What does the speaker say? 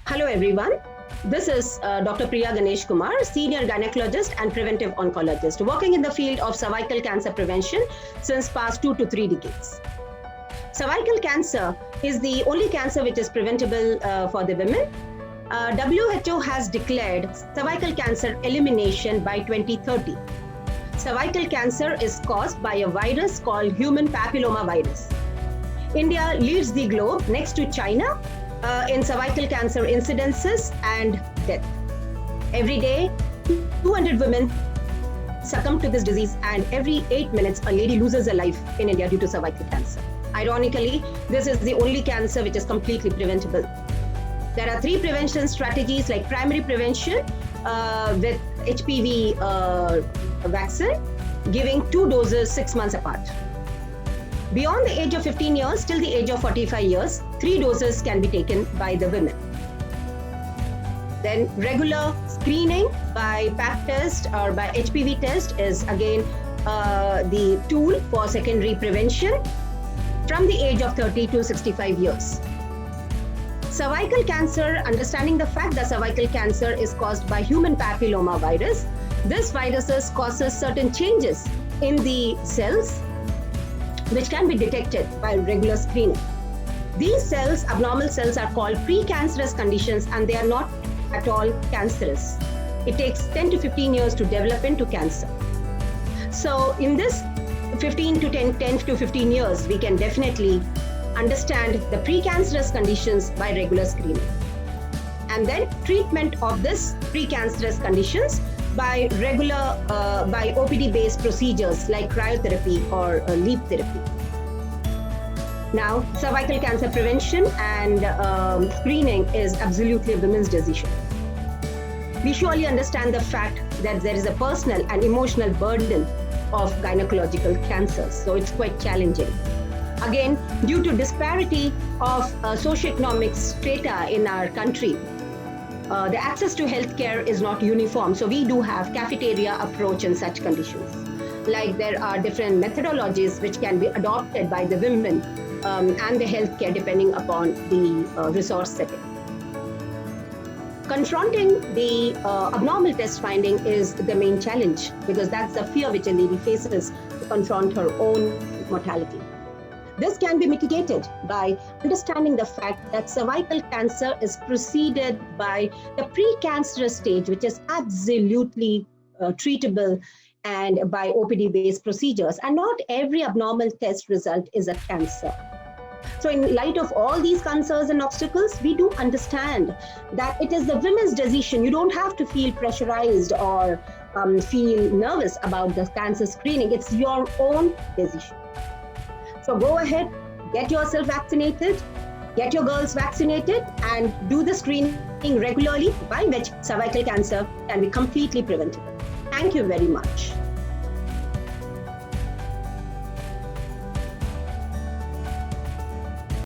Hello, everyone. This is Dr. Priya Ganesh Kumar, Senior Gynecologist and Preventive Oncologist, working in the field of cervical cancer prevention since past 2 to 3 decades. Cervical cancer is the only cancer which is preventable for the women. WHO has declared cervical cancer elimination by 2030. Cervical cancer is caused by a virus called human papilloma virus. India leads the globe next to China in cervical cancer incidences and death. Every day, 200 women succumb to this disease, and every 8 minutes, a lady loses her life in India due to cervical cancer. Ironically, this is the only cancer which is completely preventable. There are 3 prevention strategies like primary prevention with HPV vaccine, giving 2 doses 6 months apart. Beyond the age of 15 years till the age of 45 years, 3 doses can be taken by the women. Then regular screening by Pap test or by HPV test is again the tool for secondary prevention from the age of 30 to 65 years. Cervical cancer, understanding the fact that cervical cancer is caused by human papilloma virus. This virus causes certain changes in the cells which can be detected by regular screening. These cells, abnormal cells, are called precancerous conditions, and they are not at all cancerous. It takes 10 to 15 years to develop into cancer. So in this 10 to 15 years, we can definitely understand the precancerous conditions by regular screening. And then treatment of this precancerous conditions by by OPD-based procedures like cryotherapy or LEAP therapy. Now, cervical cancer prevention and screening is absolutely a women's decision. We surely understand the fact that there is a personal and emotional burden of gynecological cancers, so it's quite challenging. Again, due to disparity of socioeconomic strata in our country, the access to healthcare is not uniform. So we do have cafeteria approach in such conditions. Like there are different methodologies which can be adopted by the women and the healthcare depending upon the resource setting. Confronting the abnormal test finding is the main challenge, because that's the fear which a lady faces to confront her own mortality. This can be mitigated by understanding the fact that cervical cancer is preceded by the precancerous stage, which is absolutely treatable and by OPD-based procedures. And not every abnormal test result is a cancer. So in light of all these concerns and obstacles, we do understand that it is the women's decision. You don't have to feel pressurized or feel nervous about the cancer screening. It's your own decision. So go ahead, get yourself vaccinated, get your girls vaccinated, and do the screening regularly, by which cervical cancer can be completely preventable. Thank you very much.